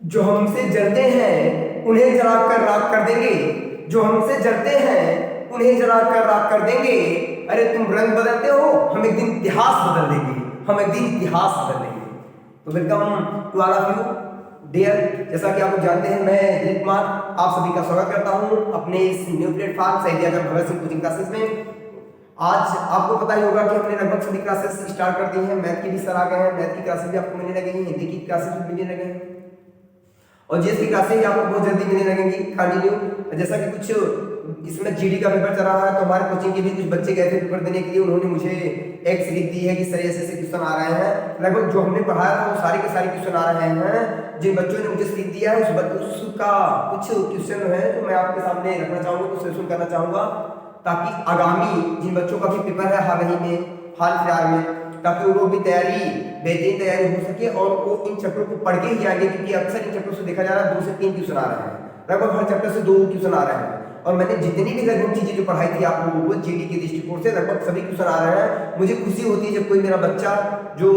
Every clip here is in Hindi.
जो हमसे जलते हैं उन्हें जलाकर राख कर देंगे, जो हमसे जलते हैं उन्हें जलाकर राख कर देंगे। अरे तुम रंग बदलते हो, हम एक दिन इतिहास बदल देंगे, हम एक दिन इतिहास बदल देंगे। तो welcome to all of you dear. जैसा कि आप लोग जानते हैं, मैं दिलीप कुमार आप सभी का स्वागत करता हूं अपने इस न्यू प्लेटफॉर्म शहीद आजम भगत सिंह कोचिंग क्लासेस में। आज आपको पता ही होगा कि हमने लगभग सभी क्लासेस स्टार्ट कर दी हैं। मैथ की भी सर आ गए हैं, मैथ की क्लासेस भी आपको मिलने लगेंगी, हिंदी की क्लासेस भी मिलने लगे हैं और जीएस की क्लासेस आपको बहुत जल्दी मिलने लगेंगी कंटिन्यू। जैसा कि कुछ इसमें जीडी का पेपर चल रहा है, तो हमारे कोचिंग के भी कुछ बच्चे गए थे पेपर देने के लिए। उन्होंने मुझे एक स्लिप दी है कि सर ऐसे ऐसे क्वेश्चन आ रहे हैं। लगभग जो हमने पढ़ाया था वो सारे के सारे क्वेश्चन आ रहे हैं। जिन बच्चों ने मुझे स्लिप दिया है उसका कुछ क्वेश्चन है तो मैं आपके सामने रखना चाहूँगा, कुछ सोल्यूशन करना चाहूँगा, ताकि आगामी जिन बच्चों का भी पेपर है हाल फिलहाल में, ताकि वो लोग भी बेहतरीन तैयारी हो सके और वो इन चैप्टरों को पढ़ के ही आएंगे। क्योंकि अक्सर इन चैप्टरों से देखा जा रहा है 2 से 3 क्वेश्चन आ रहे हैं, लगभग हर चैप्टर से 2 क्वेश्चन आ रहे हैं। और मैंने जितनी भी लगभग चीजें जो पढ़ाई थी आप लोगों को जीडी के दृष्टिकोण से, लगभग सभी क्वेश्चन आ रहे हैं। मुझे खुशी होती है जब कोई मेरा बच्चा, जो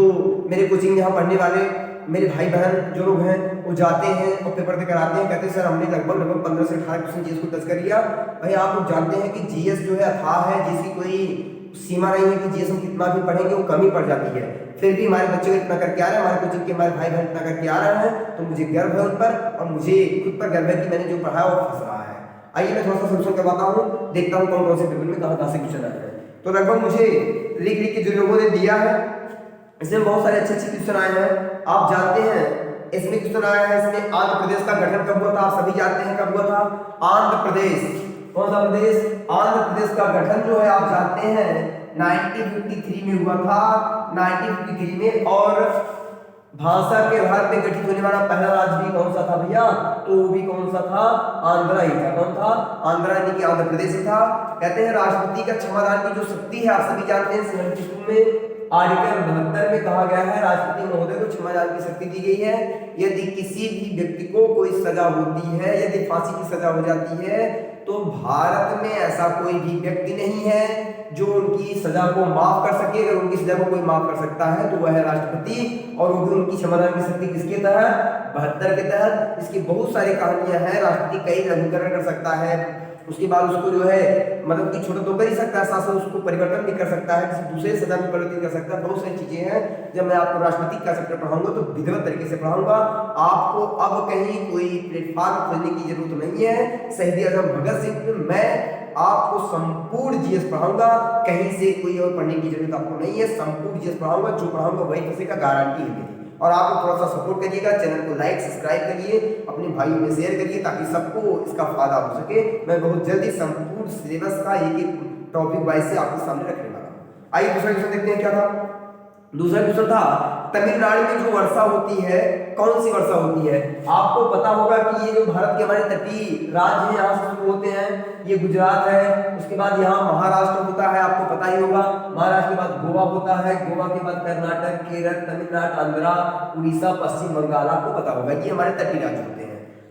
मेरे कोचिंग में यहाँ पढ़ने वाले मेरे भाई बहन जो लोग हैं, वो जाते हैं और पेपर देकर आते हैं, कहते हैं सर हमने लगभग 15 से 18 क्वेश्चन जीएस को टच कर लिया। भाई आप लोग जानते हैं कि जीएस जो है अथाह है, जिसकी कोई सीमा नहीं है कि जीएस हम कितना भी पढ़ेंगे वो कम ही पड़ जाती है। फिर भी हमारे बच्चे इतना करके आ रहे हैं, हमारे कोचिंग के हमारे भाई बहन इतना करके आ रहे हैं, तो मुझे गर्व है उन पर और मुझे खुद पर गर्व है कि मैंने जो पढ़ा वो फंस रहा है। आइए मैं थोड़ा सा सोल्यूशन करवाता हूँ, देखता हूँ कौन कौन से पेपर में कहाँ से क्वेश्चन आए हैं। तो लगभग मुझे लिख लिख के जो लोगों ने दिया है, इसमें बहुत सारे अच्छे अच्छे क्वेश्चन आए हैं। आप जानते हैं इसमें क्वेश्चन आया है, इसमें आंध्र प्रदेश का गठन कब हुआ था? आप सभी जानते हैं कब हुआ था। आंध्र प्रदेश, कौन सा प्रदेश? आंध्र प्रदेश का गठन जो है आप जानते हैं 1953 में हुआ था, 1953 में। और भाषा के आधार पर गठित होने वाला पहला राज्य भी कौन सा था भैया? तो वो भी कौन सा था? आंध्रा ही था। कौन था? आंध्रा, यानी कि आंध्र प्रदेश ही था। कहते हैं राष्ट्रपति का क्षमादान की जो शक्ति है, आप सभी जानते हैं 72 में आर्टिकल 72 में कहा गया है राष्ट्रपति महोदय को क्षमादान की शक्ति दी गई है। यदि किसी भी व्यक्ति को कोई सजा होती है, यदि फांसी की सजा हो जाती है, तो भारत में ऐसा कोई भी व्यक्ति नहीं है जो उनकी सजा को माफ कर सके। अगर उनकी सजा को कोई माफ कर सकता है तो वह है राष्ट्रपति, और वो भी उनकी क्षमादान की शक्ति किसके तहत? 72 के तहत। इसकी बहुत सारी कहानियां हैं। राष्ट्रपति कई लघुकरण कर सकता है, उसके बाद उसको जो है मतलब कि छोटा तो कर ही सकता है, साथ साथ उसको परिवर्तन भी कर सकता है, किसी दूसरे सजा में परिवर्तित कर सकता है। बहुत सारी चीजें हैं। जब मैं आपको राष्ट्रपति का चैप्टर पढ़ाऊंगा तो विधिवत तरीके से पढ़ाऊंगा। आपको अब कहीं कोई प्लेटफॉर्म खोलने की जरूरत नहीं है। शहीद आजम भगत सिंह में मैं आपको संपूर्ण जीएस पढ़ाऊंगा, कहीं से कोई और पढ़ने की जरूरत आपको नहीं है। संपूर्ण जीएस पढ़ाऊंगा, जो पढ़ाऊंगा वही फंसेगा, गारंटी है मेरी। और आप थोड़ा सा सपोर्ट करिएगा, चैनल को लाइक सब्सक्राइब करिए, अपने भाइयों में शेयर करिए, ताकि सबको इसका फायदा हो सके। मैं बहुत जल्दी संपूर्ण सिलेबस का एक एक टॉपिक वाइज से आपके सामने रखने वाला हूँ। आइए दूसरा क्वेश्चन देखते हैं क्या था। दूसरा क्वेश्चन था तमिलनाडु में जो वर्षा होती है, कौन सी वर्षा होती है? आपको पता होगा कि ये जो भारत के हमारे तटीय राज्य हैं, यहाँ से शुरू होते हैं। ये गुजरात है, उसके बाद यहाँ महाराष्ट्र होता है, आपको पता ही होगा। महाराष्ट्र के बाद गोवा होता है, गोवा के बाद कर्नाटक, केरल, तमिलनाडु, आंध्रा, उड़ीसा, पश्चिम बंगाल, आपको पता होगा ये हमारे तटीय राज्य होते हैं।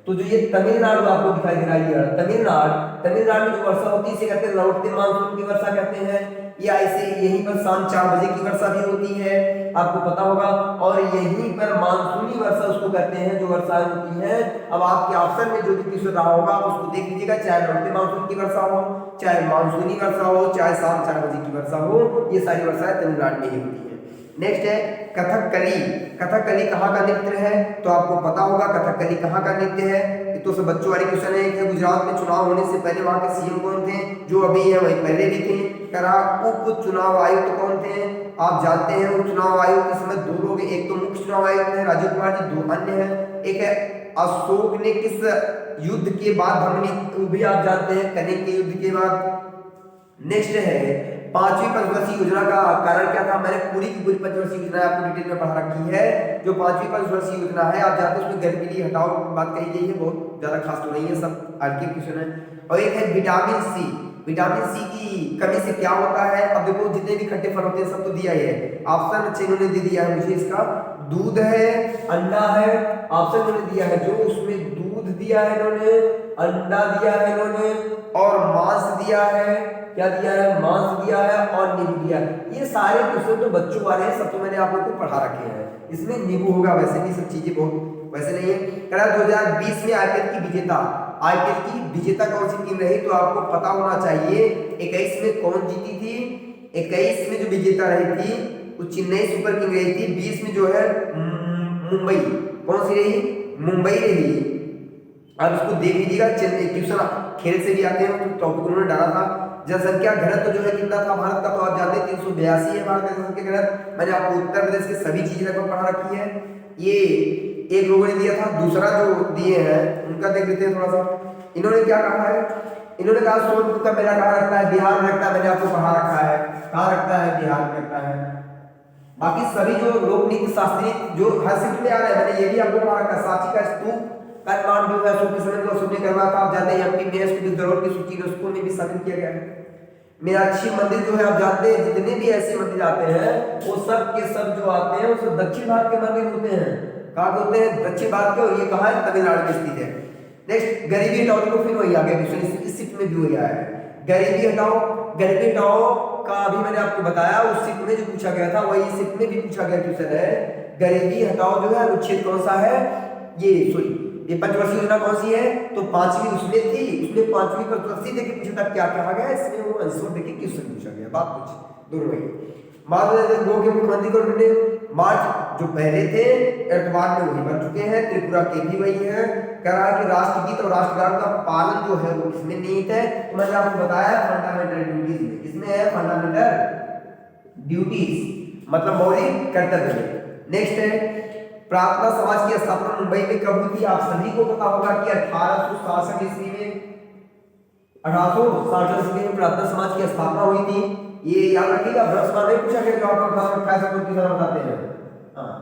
तो जो ये तमिलनाडु आपको दिखाई दे रहा है, तमिलनाडु में जो वर्षा होती है इसे कहते हैं लौटते मानसून की वर्षा कहते हैं, या ऐसे यहीं पर शाम 4 बजे की वर्षा भी होती है, आपको पता होगा। और यहीं पर मानसूनी वर्षा उसको कहते हैं, जो वर्षाएं होती हैं। अब आपके ऑप्शन में जो भी क्वेश्चन रहा होगा आप उसको देख लीजिएगा, चाहे लौटते मानसून की वर्षा हो, चाहे मानसूनी वर्षा हो, चाहे शाम 4 बजे की वर्षा हो, ये सारी वर्षाएं तमिलनाडु में ही होती है। नेक्स्ट है कथकली। कथकली कहाँ का नृत्य है? तो आपको पता होगा कथकली कहाँ का नृत्य है। तो सब बच्चों वाले क्वेश्चन है कि गुजरात में चुनाव होने से पहले वहां के सीएम कौन थे? जो अभी है वही पहले भी थे। करा उप चुनाव आयुक्त कौन थे? आप जानते हैं उप चुनाव आयुक्त इस समय 2 लोग, एक तो मुख्य चुनाव आयुक्त है राजीव कुमार जी, 2 अन्य हैं। एक है अशोक ने किस युद्ध के बाद हमने, वो भी आप जानते हैं कनिंग के युद्ध के बाद। नेक्स्ट है 5वीं पंचवर्षीय योजना का कारण क्या था? मैंने पूरी की पूरी पंचवर्षीय योजना आपको डिटेल में पढ़ा रखी है। जो 5वीं पंचवर्षीय योजना है आप जानते हैं उसमें गर्मी के लिए हटाओ बात कही गई है, बहुत ज्यादा खास तो नहीं है, सब आज के क्वेश्चन है। और एक है विटामिन सी। विटामिन सी की कमी से क्या होता है? अब देखो जितने भी खट्टे फल होते हैं सब तो दिया ही है। ऑप्शन अच्छे इन्होंने दे दिया है मुझे, इसका दूध है, अंडा है, ऑप्शन इन्होंने दिया है। जो उसमें दूध दिया है इन्होंने, अंडा दिया है इन्होंने, और मांस दिया है। क्या दिया है? मांस दिया है और नींबू दिया है। ये सारे क्वेश्चन तो बच्चों वाले हैं, सब तो मैंने आप लोगों को पढ़ा रखे हैं। इसमें नींबू होगा, वैसे भी सब चीजें बहुत वैसे नहीं है। कह रहा 2020 में आईपीएल की विजेता कौन सी टीम रही, तो आपको पता होना चाहिए 21 में कौन जीती थी। 21 में जो विजेता रही थी वो चेन्नई सुपर किंग रही थी। 20 में जो है मुंबई, कौन सी रही, मुंबई रही। अब इसको देख लीजिएगा, ट्यूशन खेल से भी आते हैं, तो टॉपिक उन्होंने डाला था। जनसंख्या घनत्व जो है कितना था भारत का, तो आप जानते हैं 382 है भारत का जनसंख्या घनत्व। मैंने आपको उत्तर प्रदेश के सभी चीजें लगभग पढ़ा रखी है। ये एक लोगों ने दिया था, दूसरा जो दिए हैं उनका देख लेते हैं थोड़ा सा। इन्होंने क्या कहा है, इन्होंने कहा सोनपुर का मेला कहाँ रखता है, बिहार में रखता है। मैंने आपको पढ़ा रखा है कहाँ रखता है, बिहार में रखता है। बाकी सभी जो लोक नृत्य शास्त्री जो हर शिफ्ट में आ रहे हैं, मैंने ये भी आपको पढ़ा रखा है। सांची का स्तूप का निर्माण जो है अशोक के समय में अशोक ने करवाया था। आप जानते हैं एमपी में विद्रोह की सूची में उसको भी शामिल किया गया है। मीनाक्षी मंदिर जो है आप जानते हैं, जितने भी ऐसे मंदिर आते हैं वो सब के सब जो आते हैं वो सब दक्षिण भारत के मंदिर होते हैं। कहाँ के होते हैं, दक्षिण भारत के। और ये कहाँ है, तमिलनाडु में स्थित है। नेक्स्ट गरीबी हटाओ, तो फिर वही आ गया क्वेश्चन, इस शिफ्ट में भी वही आया है। गरीबी हटाओ का भी मैंने आपको बताया, उस शिफ्ट में जो पूछा गया था वही शिफ्ट में भी पूछा गया क्वेश्चन है। गरीबी हटाओ जो है अनुच्छेद कौन सा है, ये पंचवर्षीय योजना कौन सी है, तो 5वीं उसमें थी। उसमें 5वीं पंचवर्षीय देके पूछा था क्या कहा गया, इसमें वो आंसर देके क्वेश्चन पूछा गया, बात कुछ दोनों वही। गो के मुख्यमंत्री कौन बने, मार्च जो पहले थे एतवार में वही बन चुके हैं। त्रिपुरा के भी वही है। कह रहा है कि राष्ट्रगीत और राष्ट्रगान का पालन जो है वो किसमें निहित है, तो मैंने आपको बताया फंडामेंटल ड्यूटीज में। किसमें है, फंडामेंटल ड्यूटीज मतलब मौलिक कर्तव्य। नेक्स्ट है प्रार्थना समाज की स्थापना मुंबई में कब हुई थी। आप सभी को पता होगा कि 1867 ईस्वी में, 1867 ईस्वी में प्रार्थना समाज की स्थापना हुई थी। ये याद रखिएगा, बृहस्पति में पूछा गया, जो आपका क्लास में 28 की तरह बताते हैं। हाँ,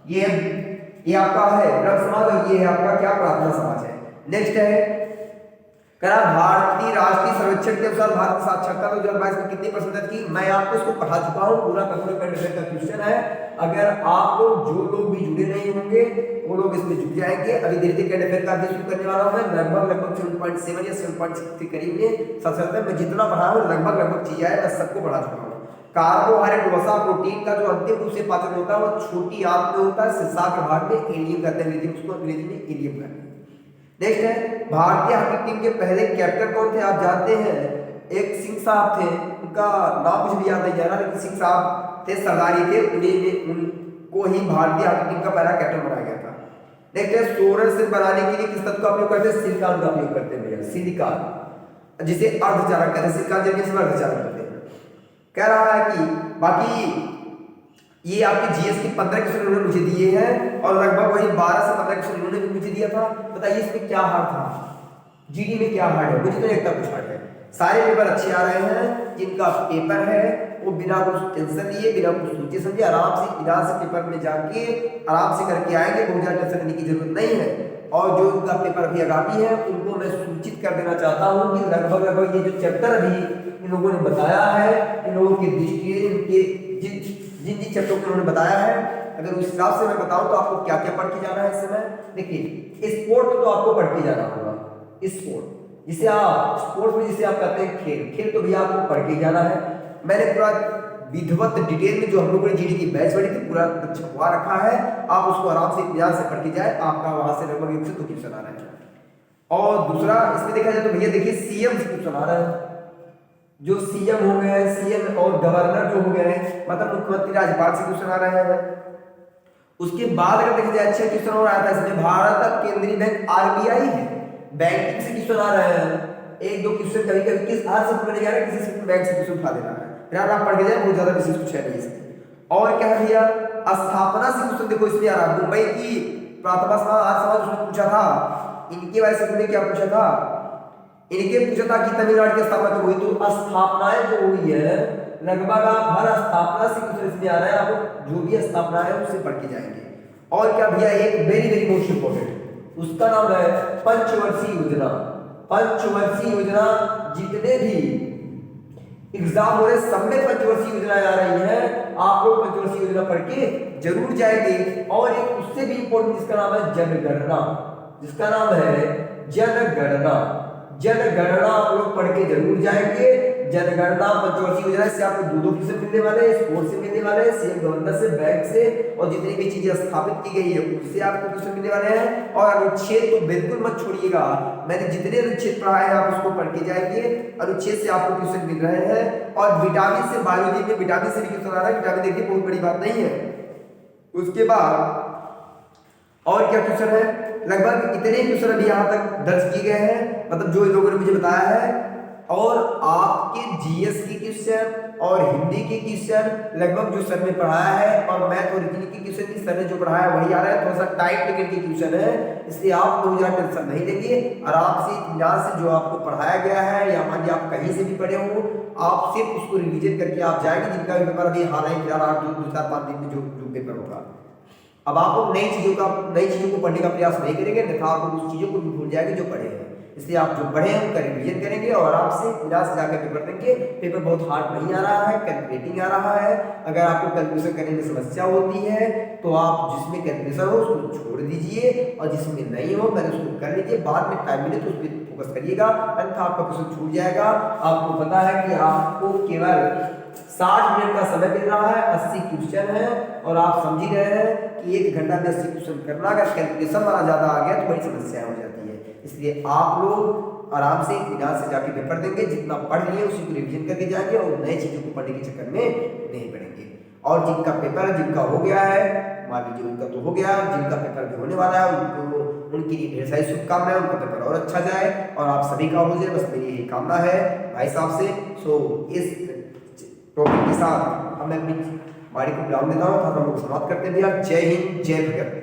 ये आपका है बृहस्पति समाज और ये है आपका क्या, प्रार्थना समाज है। नेक्स्ट है करा भारतीय राष्ट्रीय सर्वेक्षण के अनुसार भारत की साक्षरता 2022 में कितनी % की। मैं आपको इसको पढ़ा चुका हूँ, पूरा का पूरा का क्वेश्चन है। अगर आप लोग जो लोग भी जुड़े नहीं होंगे वो लोग इसमें जुड़ जाएंगे। अभी धीरे धीरे करंट अफेयर का भी शुरू करने वाला हूँ मैं। लगभग 7.7 या 7.6 के करीब में साक्षरता में जितना पढ़ा हूँ लगभग चीज है, मैं सबको पढ़ा चुका हूँ। कार्बोहाइड्रेट वसा प्रोटीन का जो अंतिम रूप से पाचन होता है वो छोटी आंत में होता है, शीर्षाग्र भाग में एलियम कहते हैं, उसको अंग्रेजी में एलियम कहते हैं। नेक्स्ट है भारतीय हॉकी टीम के पहले कैप्टन कौन थे। आप जानते हैं एक सिंह साहब थे, उनका नाम मुझे भी याद नहीं आ रहा, लेकिन सिंह साहब थे, सरदारी थे, उनको ही भारतीय हॉकी टीम का पहला कैप्टन बनाया गया था। नेक्स्ट है सोलर सिल्क बनाने के लिए किस तत्व का उपयोग करते हैं, सिलिकॉन का उपयोग करते हैं भैया, सिलिकॉन, जिसे अर्धचालक कहते हैं। सिलिकॉन जरिए से अर्धचालक करते हैं। कह रहा है कि बाकी ये आपके जीएस की 15 क्वेश्चन उन्होंने मुझे दिए हैं और लगभग वही 12 से 15 क्वेश्चन उन्होंने भी मुझे दिया था। बताइए इसमें क्या हार्ड था, जीडी में क्या हार्ड है, मुझे तो लगता कुछ हार्ड है। सारे पेपर अच्छे आ रहे हैं, जिनका पेपर है वो बिना कुछ टेंशन लिए, बिना कुछ सोचे समझे आराम से इधर से पेपर में जाके आराम से करके आएंगे, बहुत ज़्यादा टेंशन लेने की जरूरत नहीं है। और जो उनका पेपर अभी आगामी है उनको मैं सूचित कर देना चाहता हूँ कि लगभग ये जो चैप्टर अभी इन लोगों ने बताया है, इन लोगों की दृष्टि जिन चैप्टरों को उन्होंने बताया है, अगर उस हिसाब से मैं बताऊं तो आपको क्या क्या पढ़ के जाना है इस समय। देखिए स्पोर्ट तो आपको पढ़ के जाना होगा, स्पोर्ट जिसे आप स्पोर्ट्स में जिसे आप कहते हैं खेल तो भी आपको पढ़ के जाना है। मैंने पूरा विधिवत डिटेल में जो हम लोगों ने जीडी की बैच पढ़ी थी पूरा छपवा रखा है, आप उसको आराम से इत्मीनान से पढ़ के जाए, आपका वहां से लगभग 1 से 2 क्वेश्चन आ रहा है। और दूसरा इसमें देखा जाए तो भैया देखिए सीएम से क्वेश्चन आ रहा है, जो सीएम हो गए हैं, सीएम और गवर्नर जो हो गए हैं, मतलब मुख्यमंत्री राज्यपाल से क्वेश्चन आ रहे हैं। उसके बाद अगर देखा जाए अच्छा क्वेश्चन और आया था इसमें भारत केंद्रीय बैंक आरबीआई है, बैंकिंग से क्वेश्चन आ रहे हैं। 1-2 क्वेश्चन कभी कभी किस आज से पढ़ने जा रहे हैं, किसी से बैंक से क्वेश्चन उठा देना है, फिर आप पढ़ के जाए, बहुत ज्यादा विशेष कुछ है नहीं इसमें। और क्या है भैया स्थापना से क्वेश्चन देखो इसमें आ रहा, मुंबई की प्रार्थना समाज उसने पूछा था, इनके बारे में उन्होंने क्या पूछा था, इनके पूछा था कि तमिलनाडु की स्थापना कब हुई, तो स्थापनाएं जो हुई है लगभग आप हर स्थापना से कुछ इसमें आ रहा है, आप जो भी स्थापना है उससे पढ़ के जाएंगे। और क्या भैया एक वेरी मोस्ट इंपॉर्टेंट, उसका नाम है पंचवर्षीय योजना। पंचवर्षीय योजना जितने भी एग्जाम हो रहे सब में पंचवर्षीय योजना आ रही है, आप लोग पंचवर्षीय योजना पढ़ के जरूर जाएंगे। और एक उससे भी इंपॉर्टेंट जिसका नाम है जनगणना, जिसका नाम है जनगणना। जनगणना आप लोग पढ़ के जरूर जाएंगे। जनगणना पंचवर्षीय योजना से आपको 2-2 क्वेश्चन मिलने वाले हैं, स्पोर्ट्स से मिलने वाले हैं, सीएम गवर्नर से, बैंक से, और जितनी भी चीजें स्थापित की गई है उससे आपको क्वेश्चन मिलने वाले हैं। और अनुच्छेद तो बिल्कुल मत छोड़िएगा, मैंने जितने अनुच्छेद पढ़ाए हैं आप उसको पढ़ के जाएंगे, अनुच्छेद से आपको क्वेश्चन मिल रहे हैं। और विटामिन से, बायोलॉजी में विटामिन से भी क्वेश्चन आ रहा है, विटामिन देखिए बहुत बड़ी बात नहीं है। उसके बाद और क्या क्वेश्चन है, लगभग इतने क्वेश्चन अभी यहाँ तक दर्ज किए गए हैं, मतलब जो इन लोगों ने मुझे बताया है। और आपके जीएस के क्वेश्चन और हिंदी के क्वेश्चन लगभग जो सर ने पढ़ाया है, और मैथ और रीजनिंग के क्वेश्चन की सर ने जो पढ़ाया है वही आ रहा है। थोड़ा सा टाइट टिकट के क्वेश्चन है, इसलिए आप लोग ज्यादा टेंशन नहीं लेंगे, आराम से इत्मीनान से जो आपको पढ़ाया गया है, या मान लीजिए आप कहीं से भी पढ़े हो, आप सिर्फ उसको रिविजन करके आप जाएंगे। जिनका भी पेपर अभी हालांकि फिलहाल 2-4-5 दिन में जो पेपर होगा, अब आप लोग नई चीजों को पढ़ने का प्रयास नहीं करेंगे, अन्यथा आप लोग उस चीजों को भी भूल जाएंगे जो पढ़े हैं। इसलिए आप जो पढ़े हैं उनका रिवीजन करेंगे और आपसे क्लास से जाकर पेपर देंगे। पेपर बहुत हार्ड नहीं आ रहा है, कैलकुलेटिंग आ रहा है। अगर आपको कैलकुलेशन करने में समस्या होती है तो आप जिसमें कैलकुलेशन हो उसको छोड़ दीजिए, और जिसमें नहीं हो पहले उसको कर लीजिए, बाद में टाइम मिले तो उस पर फोकस करिएगा, अन्यथा आपका क्वेश्चन छूट जाएगा। आपको पता है कि आपको केवल 60 मिनट का समय मिल रहा है, 80 क्वेश्चन है, और आप समझ ही रहे हैं कि 1 घंटा में 80 क्वेश्चन करना, अगर कैलकुलेशन वाला ज्यादा आ गया तो बड़ी समस्या हो जाती है। इसलिए आप लोग आराम से इत्मीनान से जाके पेपर देंगे, जितना पढ़ लिए उसी को रिवीजन करके जाएंगे, और नई चीजों को पढ़ने के चक्कर में नहीं पड़ेंगे। और जिनका पेपर जिनका हो गया है, मान लीजिए उनका तो हो गया, जिनका पेपर भी होने वाला है उनको उनकी ढेर सारी शुभकामनाएं, उनका पेपर और अच्छा जाए और आप सभी का हो जाए, बस मेरी यही कामना है भाई साहब से। सो इस टॉपिक के साथ मैं अपनी बाड़ी को विराम देता हूँ, हम लोग समाप्त करते हैं भैया। जय हिंद, जय भगत।